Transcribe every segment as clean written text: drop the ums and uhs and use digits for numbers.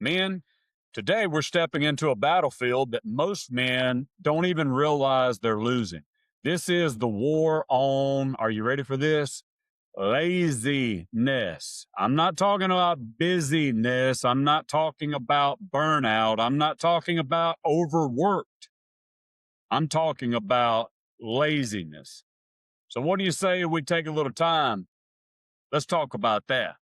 Men, today we're stepping into a battlefield that most men don't even realize they're losing. This is the war on, are you ready for this? Laziness. I'm not talking about busyness. I'm not talking about burnout. I'm not talking about overworked. I'm talking about laziness. So, what do you say if we take a little time? Let's talk about that.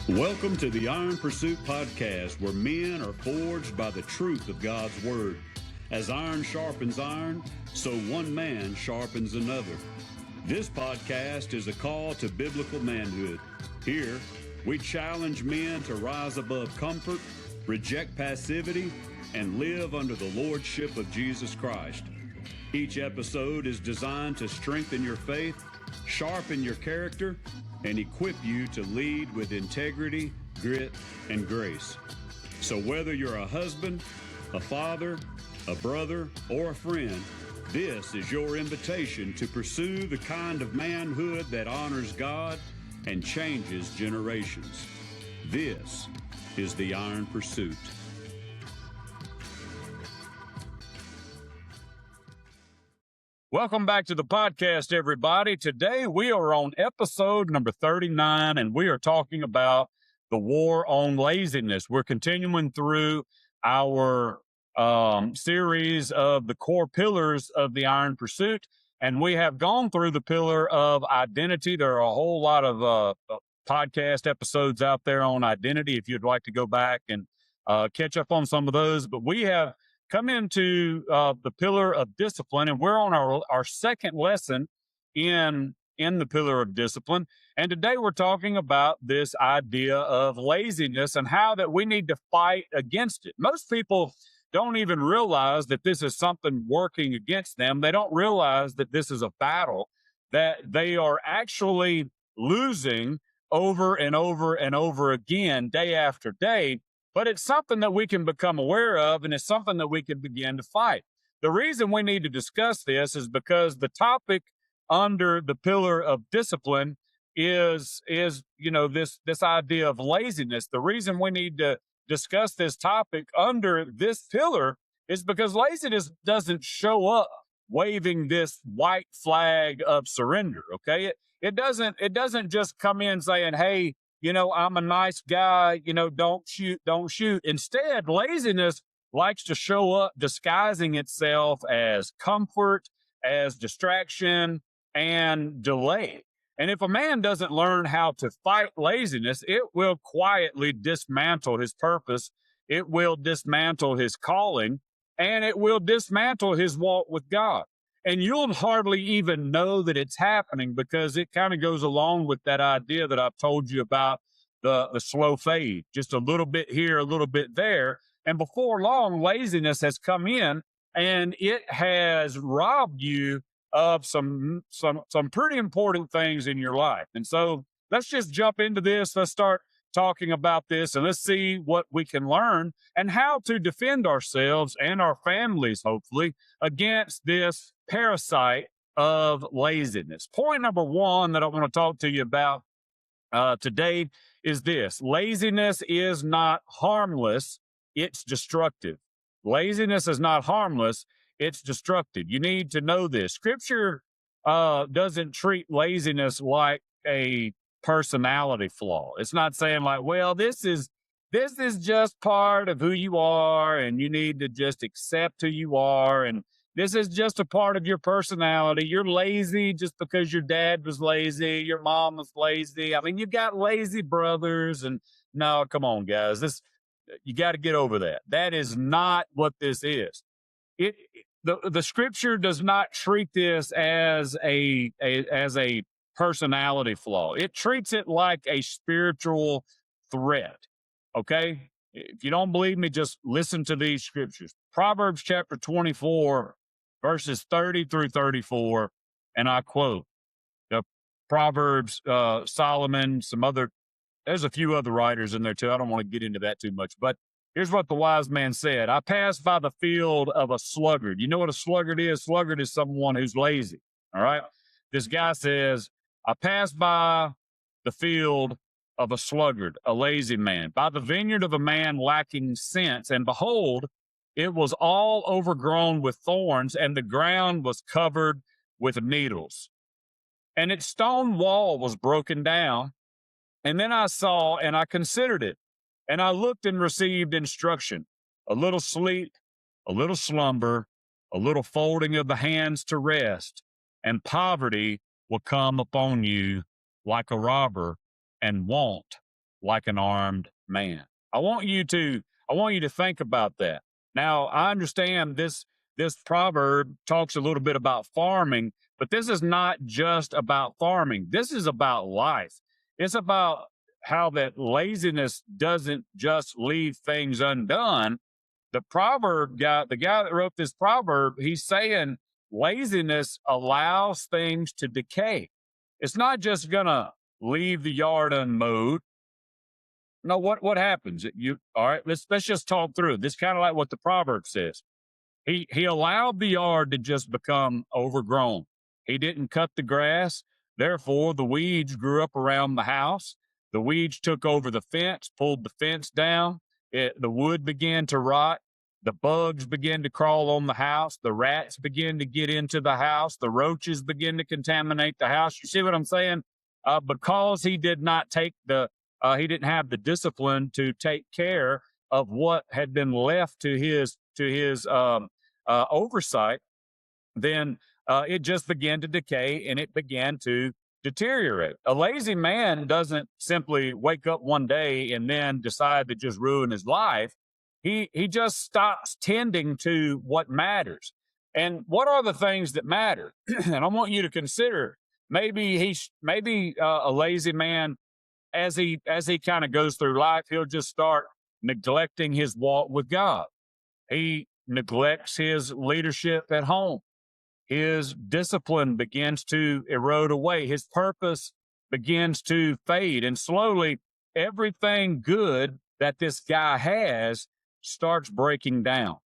Welcome to the Iron Pursuit Podcast, where men are forged by the truth of God's Word. As iron sharpens iron, so one man sharpens another. This podcast is a call to biblical manhood. Here, we challenge men to rise above comfort, reject passivity, and live under the lordship of Jesus Christ. Each episode is designed to strengthen your faith, sharpen your character, and equip you to lead with integrity, grit, and grace. So whether you're a husband, a father, a brother, or a friend, this is your invitation to pursue the kind of manhood that honors God and changes generations. This is the Iron Pursuit. Welcome back to the podcast, everybody. Today we are on episode number 39, and we are talking about the war on laziness. We're continuing through our series of the core pillars of the Iron Pursuit, and we have gone through the pillar of identity. There are a whole lot of podcast episodes out there on identity if you'd like to go back and catch up on some of those, but we have come into the pillar of discipline, and we're on our second lesson in the pillar of discipline. And today we're talking about this idea of laziness and how that we need to fight against it. Most people don't even realize that this is something working against them. They don't realize that this is a battle that they are actually losing over and over and over again, day after day. But it's something that we can become aware of, and it's something that we can begin to fight. The reason we need to discuss this is because the topic under the pillar of discipline is this idea of laziness. The reason we need to discuss this topic under this pillar is because laziness doesn't show up waving this white flag of surrender. Okay, it doesn't just come in saying, "Hey, I'm a nice guy, don't shoot. Instead, laziness likes to show up disguising itself as comfort, as distraction, and delay. And if a man doesn't learn how to fight laziness, it will quietly dismantle his purpose. It will dismantle his calling, and it will dismantle his walk with God. And you'll hardly even know that it's happening, because it kind of goes along with that idea that I've told you about, the slow fade, just a little bit here, a little bit there. And before long, laziness has come in, and it has robbed you of some pretty important things in your life. And so let's just jump into this. Let's start talking about this, and let's see what we can learn and how to defend ourselves and our families, hopefully, against this parasite of laziness. Point number one that I want to talk to you about today is this: laziness is not harmless, it's destructive. Laziness is not harmless, it's destructive. You need to know this. Scripture doesn't treat laziness like a personality flaw. It's not saying like, well, this is just part of who you are, and you need to just accept who you are, and this is just a part of your personality. You're lazy just because your dad was lazy, your mom was lazy. I mean, you got lazy brothers, and no, come on, guys. You got to get over that. That is not what this is. The scripture does not treat this as a personality flaw. It treats it like a spiritual threat. Okay? If you don't believe me, just listen to these scriptures. Proverbs chapter 24, verses 30 through 34, and I quote the Proverbs, Solomon, there's a few other writers in there too. I don't want to get into that too much, but here's what the wise man said. I passed by the field of a sluggard. You know what a sluggard is? Sluggard is someone who's lazy. All right. This guy says, I passed by the field of a sluggard, a lazy man, by the vineyard of a man lacking sense. And behold, it was all overgrown with thorns, and the ground was covered with needles. And its stone wall was broken down. And then I saw and I considered it, and I looked and received instruction: a little sleep, a little slumber, a little folding of the hands to rest, and poverty will come upon you like a robber, and want like an armed man. I want you to think about that. Now, I understand this proverb talks a little bit about farming, but this is not just about farming. This is about life. It's about how that laziness doesn't just leave things undone. The guy that wrote this proverb, he's saying laziness allows things to decay. It's not just gonna leave the yard unmowed. No, what happens? All right, let's just talk through it. This is kind of like what the proverb says. He allowed the yard to just become overgrown. He didn't cut the grass. Therefore, the weeds grew up around the house. The weeds took over the fence, pulled the fence down. The wood began to rot. The bugs began to crawl on the house. The rats began to get into the house. The roaches began to contaminate the house. You see what I'm saying? Because he didn't have the discipline to take care of what had been left to his oversight, then it just began to decay and it began to deteriorate. A lazy man doesn't simply wake up one day and then decide to just ruin his life. He just stops tending to what matters. And what are the things that matter? And I want you to consider maybe a lazy man, as he kind of goes through life, he'll just start neglecting his walk with God. He neglects his leadership at home. His discipline begins to erode away. His purpose begins to fade. And slowly, everything good that this guy has starts breaking down.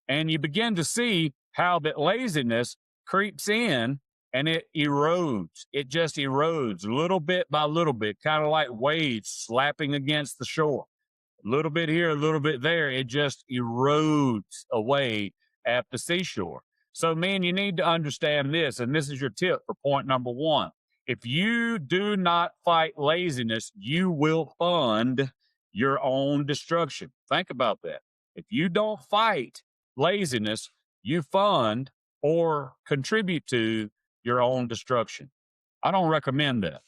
And you begin to see how that laziness creeps in and it erodes. It just erodes little bit by little bit, kind of like waves slapping against the shore. A little bit here, a little bit there. It just erodes away at the seashore. So, man, you need to understand this, and this is your tip for point number one. If you do not fight laziness, you will fund your own destruction. Think about that. If you don't fight laziness, you fund or contribute to your own destruction. I don't recommend that.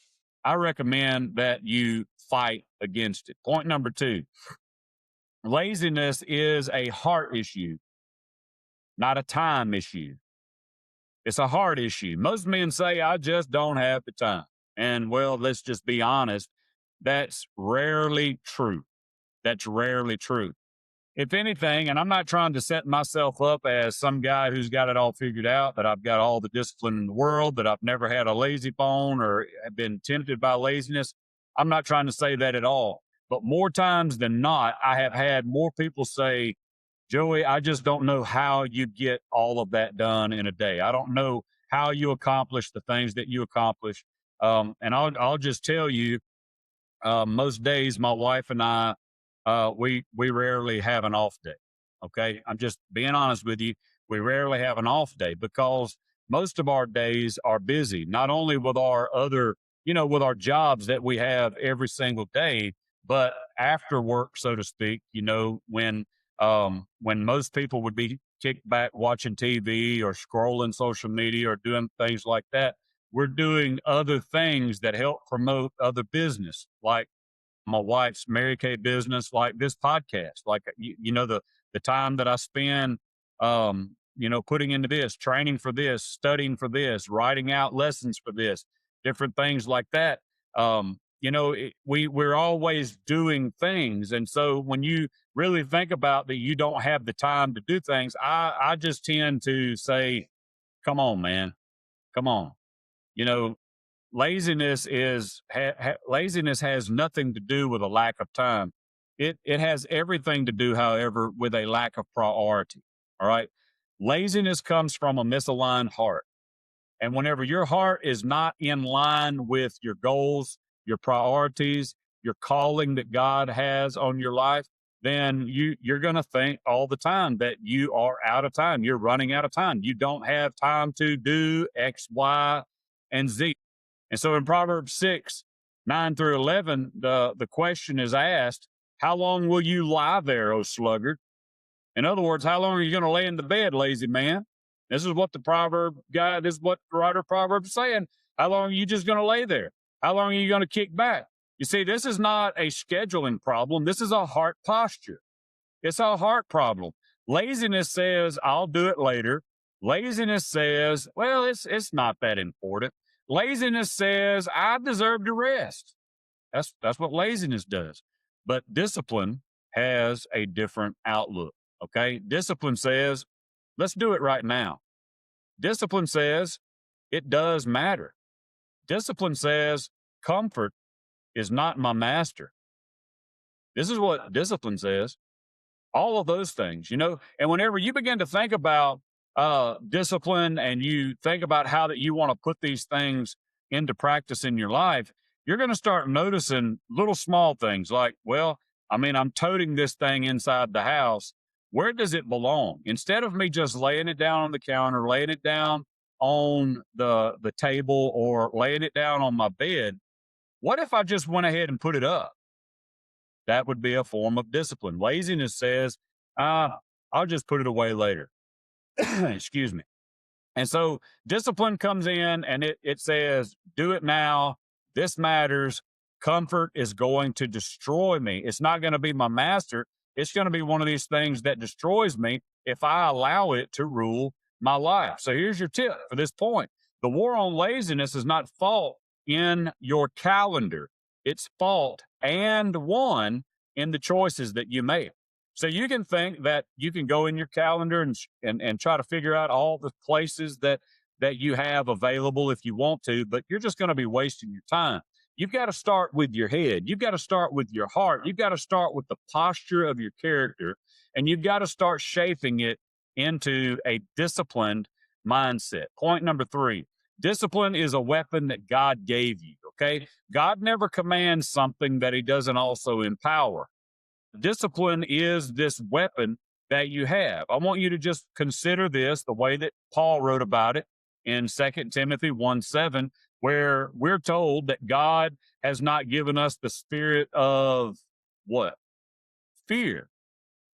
I recommend that you fight against it. Point number two, laziness is a heart issue, not a time issue. It's a heart issue. Most men say, I just don't have the time. And well, let's just be honest. That's rarely true. That's rarely true. If anything, and I'm not trying to set myself up as some guy who's got it all figured out, that I've got all the discipline in the world, that I've never had a lazy bone or have been tempted by laziness. I'm not trying to say that at all. But more times than not, I have had more people say, Joey, I just don't know how you get all of that done in a day. I don't know how you accomplish the things that you accomplish. And I'll just tell you, most days my wife and I, we rarely have an off day. Okay. I'm just being honest with you. We rarely have an off day because most of our days are busy, not only with our with our jobs that we have every single day, but after work, so to speak, when most people would be kicked back watching TV or scrolling social media or doing things like that, we're doing other things that help promote other business, like my wife's Mary Kay business, like this podcast, like, the time that I spend, putting into this, training for this, studying for this, writing out lessons for this, different things like that. We're always doing things. And so when you really think about that, you don't have the time to do things. I just tend to say, come on, man, come on. Laziness laziness has nothing to do with a lack of time. It has everything to do, however, with a lack of priority. All right. Laziness comes from a misaligned heart. And whenever your heart is not in line with your goals, your priorities, your calling that God has on your life, then you're going to think all the time that you are out of time. You're running out of time. You don't have time to do X, Y, and Z. And so in Proverbs 6, 9 through 11, the question is asked, how long will you lie there, O sluggard? In other words, how long are you going to lay in the bed, lazy man? This is what the proverb guy, this is what the writer of Proverbs is saying. How long are you just going to lay there? How long are you going to kick back? You see, this is not a scheduling problem. This is a heart posture. It's a heart problem. Laziness says, I'll do it later. Laziness says, well, it's not that important. Laziness says, I deserve to rest. That's what laziness does. But discipline has a different outlook. Okay. Discipline says, let's do it right now. Discipline says it does matter. Discipline says comfort is not my master. This is what discipline says. All of those things, and whenever you begin to think about discipline and you think about how that you want to put these things into practice in your life, you're going to start noticing little small things like, well, I'm toting this thing inside the house. Where does it belong? Instead of me just laying it down on the counter, laying it down on the table, or laying it down on my bed, what if I just went ahead and put it up? That would be a form of discipline. Laziness says, I'll just put it away later. Excuse me. And so discipline comes in and it says, do it now. This matters. Comfort is going to destroy me. It's not going to be my master. It's going to be one of these things that destroys me if I allow it to rule my life. So here's your tip for this point. The war on laziness is not fault in your calendar. It's fault and won in the choices that you make. So you can think that you can go in your calendar and try to figure out all the places that you have available if you want to, but you're just going to be wasting your time. You've got to start with your head. You've got to start with your heart. You've got to start with the posture of your character, and you've got to start shaping it into a disciplined mindset. Point number 3, discipline is a weapon that God gave you, okay? God never commands something that he doesn't also empower. Discipline is this weapon that you have. I want you to just consider this the way that Paul wrote about it in 2 Timothy 1:7, where we're told that God has not given us the spirit of what? Fear.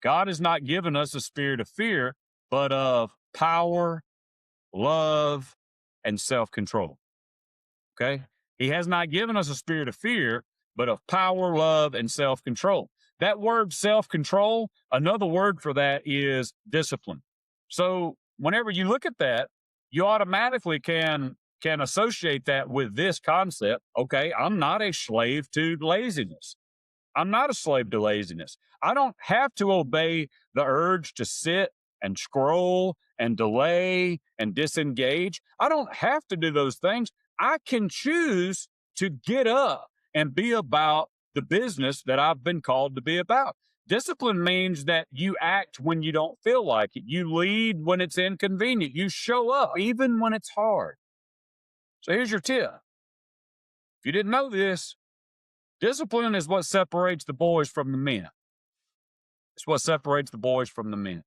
God has not given us a spirit of fear, but of power, love, and self-control. Okay? He has not given us a spirit of fear, but of power, love, and self-control. That word self-control, another word for that is discipline. So whenever you look at that, you automatically can associate that with this concept. Okay, I'm not a slave to laziness. I'm not a slave to laziness. I don't have to obey the urge to sit and scroll and delay and disengage. I don't have to do those things. I can choose to get up and be about the business that I've been called to be about. Discipline means that you act when you don't feel like it. You lead when it's inconvenient. You show up even when it's hard. So here's your tip. If you didn't know this, discipline is what separates the boys from the men. It's what separates the boys from the men.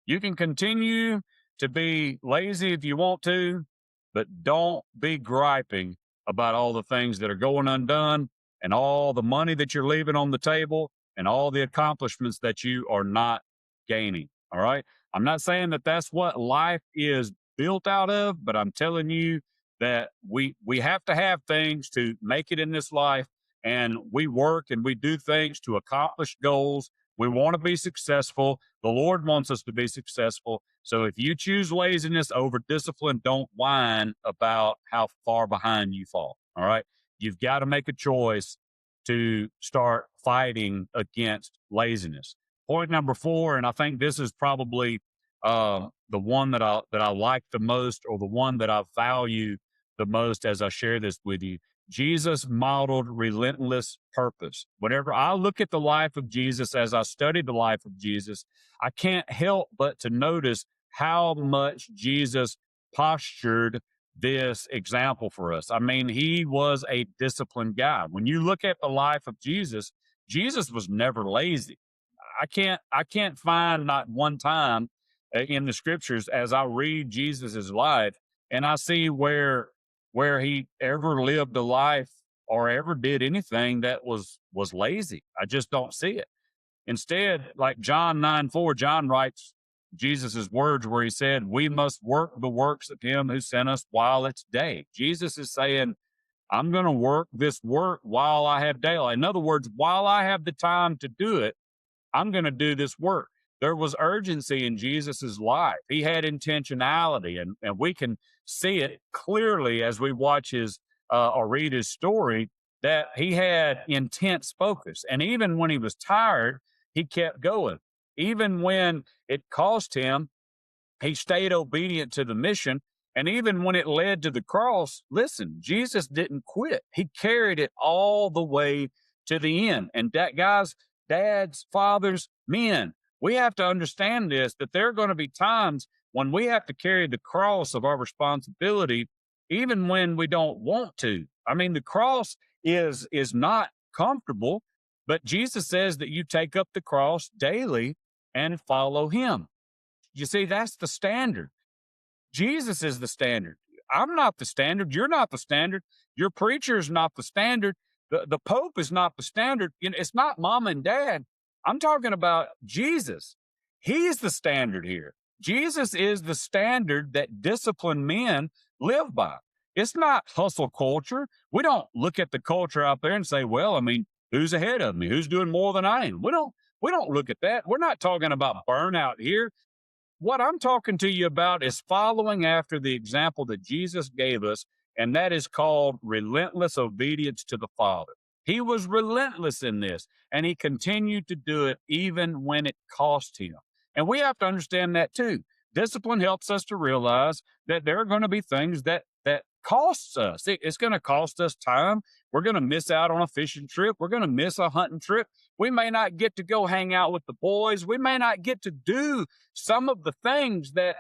You can continue to be lazy if you want to, but don't be griping about all the things that are going undone and all the money that you're leaving on the table and all the accomplishments that you are not gaining. All right. I'm not saying that that's what life is built out of, but I'm telling you that we have to have things to make it in this life, and we work and we do things to accomplish goals. We want to be successful. The Lord wants us to be successful. So if you choose laziness over discipline, don't whine about how far behind you fall. All right. You've got to make a choice to start fighting against laziness. Point number 4, and I think this is probably the one that I like the most, or the one that I value the most as I share this with you. Jesus modeled relentless purpose. Whenever I look at the life of Jesus, as I study the life of Jesus, I can't help but to notice how much Jesus postured this example for us. I mean, he was a disciplined guy. When you look at the life of Jesus, Jesus was never lazy. I can't find not one time in the scriptures as I read Jesus's life and I see where he ever lived a life or ever did anything that was lazy. I just don't see it. Instead, like John 9:4, John writes Jesus's words where he said, "We must work the works of him who sent us while it's day." Jesus is saying, I'm going to work this work while I have daylight. In other words, while I have the time to do it, I'm going to do this work. There was urgency in Jesus's life. He had intentionality, and we can see it clearly as we watch his or read his story that he had intense focus. And even when he was tired, he kept going. Even when it cost him, he stayed obedient to the mission. And even when it led to the cross, listen, Jesus didn't quit. He carried it all the way to the end. And that, guys, dads, fathers, men, we have to understand this, that there are going to be times when we have to carry the cross of our responsibility, even when we don't want to. I mean, the cross is not comfortable, but Jesus says that you take up the cross daily and follow him. You see, that's the standard. Jesus is the standard. I'm not the standard. You're not the standard. Your preacher is not the standard. The Pope is not the standard. You know, it's not mom and dad. I'm talking about Jesus. He's the standard here. Jesus is the standard that disciplined men live by. It's not hustle culture. We don't look at the culture out there and say, well, I mean, who's ahead of me? Who's doing more than I am? We don't look at that. We're not talking about burnout here. What I'm talking to you about is following after the example that Jesus gave us, and that is called relentless obedience to the Father. He was relentless in this, and he continued to do it even when it cost him. And we have to understand that too. Discipline helps us to realize that there are going to be things that costs us. It's going to cost us time. We're going to miss out on a fishing trip. We're going to miss a hunting trip. We may not get to go hang out with the boys. We may not get to do some of the things that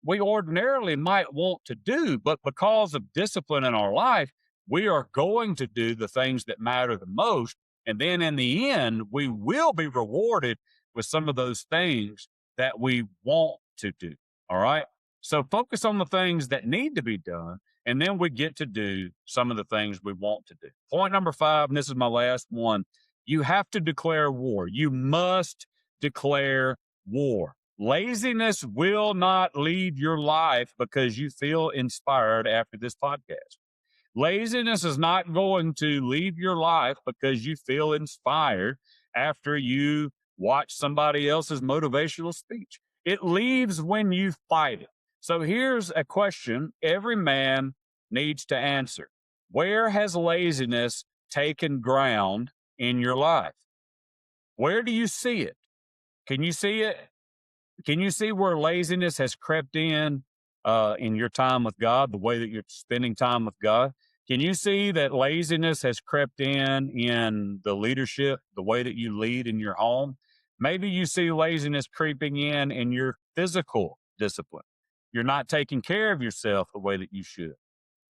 we ordinarily might want to do, but because of discipline in our life, we are going to do the things that matter the most. And then in the end, we will be rewarded with some of those things that we want to do. All right. So focus on the things that need to be done, and then we get to do some of the things we want to do. Point number 5, and this is my last one. You have to declare war. You must declare war. Laziness will not lead your life because you feel inspired after this podcast. Laziness is not going to leave your life because you feel inspired after you watch somebody else's motivational speech. It leaves when you fight it. So here's a question every man needs to answer. Where has laziness taken ground in your life? Where do you see it? Can you see it? Can you see where laziness has crept in your time with God, the way that you're spending time with God? Can you see that laziness has crept in the leadership, the way that you lead in your home? Maybe you see laziness creeping in your physical discipline. You're not taking care of yourself the way that you should.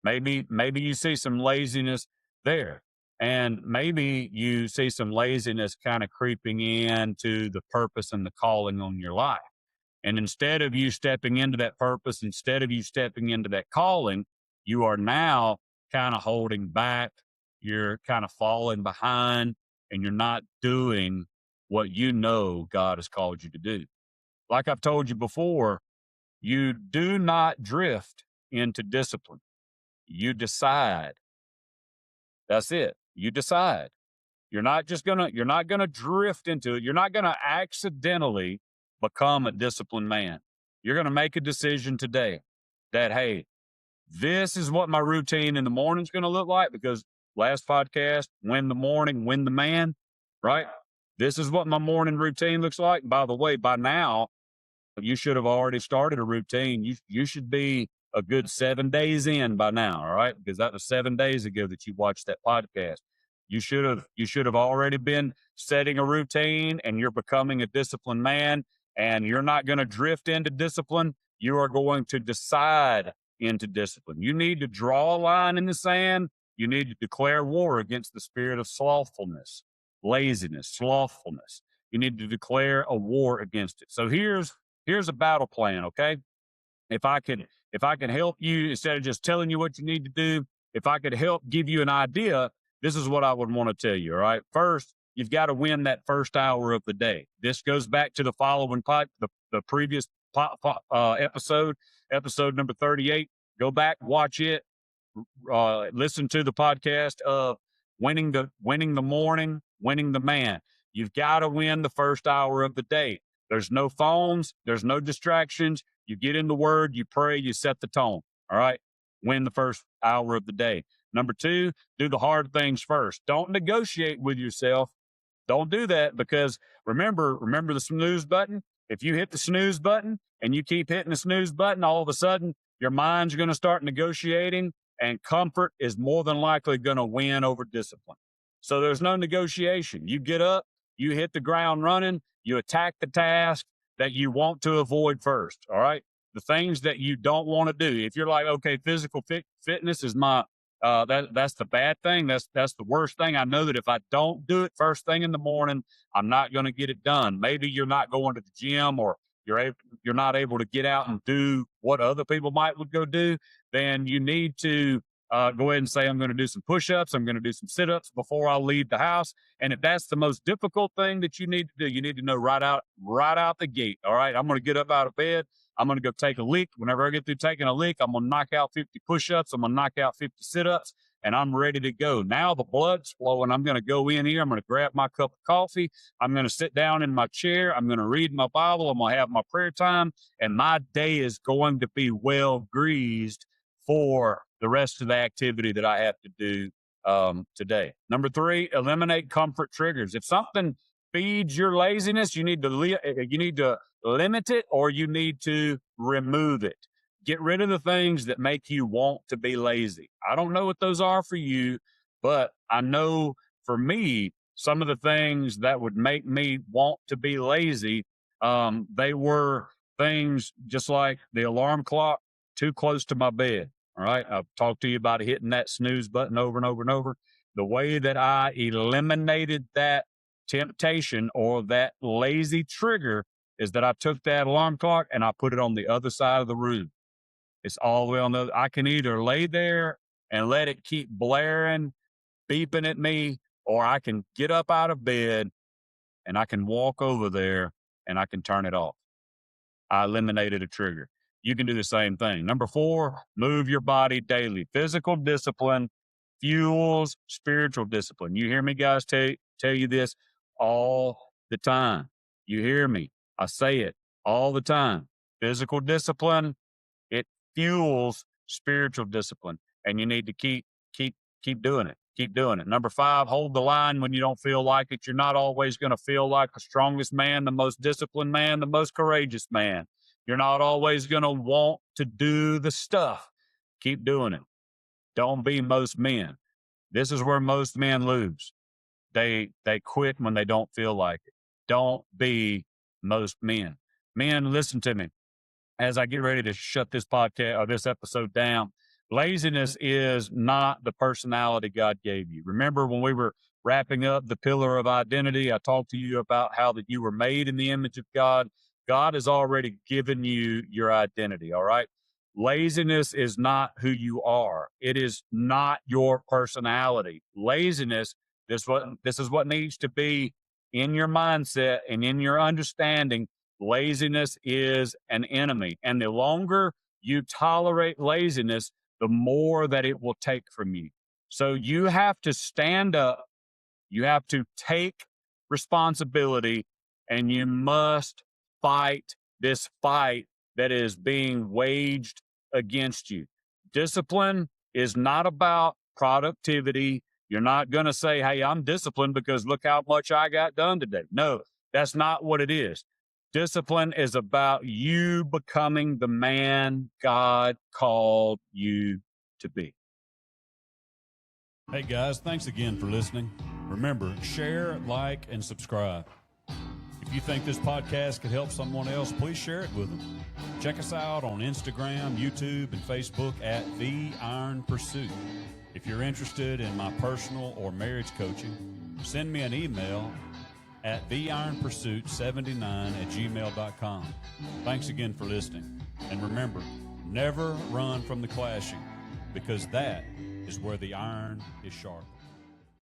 Maybe you see some laziness there. And maybe you see some laziness kind of creeping into the purpose and the calling on your life. And instead of you stepping into that purpose, instead of you stepping into that calling, you are now kind of holding back. You're kind of falling behind, and you're not doing what you know God has called you to do. Like I've told you before, you do not drift into discipline. You decide. That's it. You decide. You're not gonna drift into it. You're not gonna accidentally become a disciplined man. You're gonna make a decision today that, hey, this is what my routine in the morning is gonna look like, because last podcast, win the morning, win the man, right? This is what my morning routine looks like. By the way, by now, you should have already started a routine. You should be a good 7 days in by now, all right? Because that was 7 days ago that you watched that podcast. You should have already been setting a routine, and you're becoming a disciplined man, and you're not going to drift into discipline. You are going to decide into discipline. You need to draw a line in the sand. You need to declare war against the spirit of slothfulness, laziness, slothfulness. You need to declare a war against it. So here's a battle plan, okay? If I can help you, instead of just telling you what you need to do, if I could help give you an idea, this is what I would want to tell you. All right. First, you've got to win that first hour of the day. This goes back to the following the previous episode number 38. Go back, watch it, listen to the podcast of winning the morning, winning the man. You've got to win the first hour of the day. There's no phones. There's no distractions. You get in the word, you pray, you set the tone. All right. Win the first hour of the day. Number 2, do the hard things first. Don't negotiate with yourself. Don't do that, because remember the snooze button. If you hit the snooze button and you keep hitting the snooze button, all of a sudden your mind's going to start negotiating, and comfort is more than likely going to win over discipline. So there's no negotiation. You get up, you hit the ground running, you attack the task that you want to avoid first. All right. The things that you don't want to do. If you're like, okay, physical fitness is my, that's the bad thing. That's the worst thing. I know that if I don't do it first thing in the morning, I'm not going to get it done. Maybe you're not going to the gym, or you're not able to get out and do what other people would go do. Then you need to go ahead and say, I'm going to do some push-ups. I'm going to do some sit-ups before I leave the house. And if that's the most difficult thing that you need to do, you need to know right out the gate. All right. I'm going to get up out of bed. I'm going to go take a lick. Whenever I get through taking a lick, I'm going to knock out 50 push-ups. I'm going to knock out 50 sit-ups, and I'm ready to go. Now the blood's flowing. I'm going to go in here. I'm going to grab my cup of coffee. I'm going to sit down in my chair. I'm going to read my Bible. I'm going to have my prayer time, and my day is going to be well greased for the rest of the activity that I have to do today. Number 3, eliminate comfort triggers. If something feeds your laziness, you need to limit it, or you need to remove it. Get rid of the things that make you want to be lazy. I don't know what those are for you, but I know for me, some of the things that would make me want to be lazy, they were things just like the alarm clock too close to my bed. All right. I've talked to you about hitting that snooze button over and over and over. The way that I eliminated that temptation or that lazy trigger is that I took that alarm clock and I put it on the other side of the room. It's all the way on the, I can either lay there and let it keep blaring, beeping at me, or I can get up out of bed and I can walk over there and I can turn it off. I eliminated a trigger. You can do the same thing. Number 4, move your body daily. Physical discipline fuels spiritual discipline. You hear me, guys, tell you this all the time. You hear me. I say it all the time. Physical discipline, it fuels spiritual discipline, and you need to keep doing it. Keep doing it. Number 5, hold the line when you don't feel like it. You're not always going to feel like the strongest man, the most disciplined man, the most courageous man. You're not always going to want to do the stuff. Keep doing it. Don't be most men. This is where most men lose. They quit when they don't feel like it. Don't be most men. Men, listen to me. As I get ready to shut this podcast or this episode down, laziness is not the personality God gave you. Remember when we were wrapping up the pillar of identity, I talked to you about how that you were made in the image of God. God has already given you your identity, all right? Laziness is not who you are. It is not your personality. Laziness, this is what needs to be in your mindset and in your understanding. Laziness is an enemy. And the longer you tolerate laziness, the more that it will take from you. So you have to stand up. You have to take responsibility, and you must fight this fight that is being waged against you. Discipline is not about productivity. You're not going to say, hey, I'm disciplined because look how much I got done today. No, that's not what it is. Discipline is about you becoming the man God called you to be. Hey guys, thanks again for listening. Remember, share, like, and subscribe. If If you think this podcast could help someone else, please share it with them. Check us out on Instagram, YouTube, and Facebook at The Iron Pursuit. If you're interested in my personal or marriage coaching, send me an email at theironpursuit79@gmail.com. Thanks again for listening. And remember, never run from the clashing, because that is where the iron is sharp.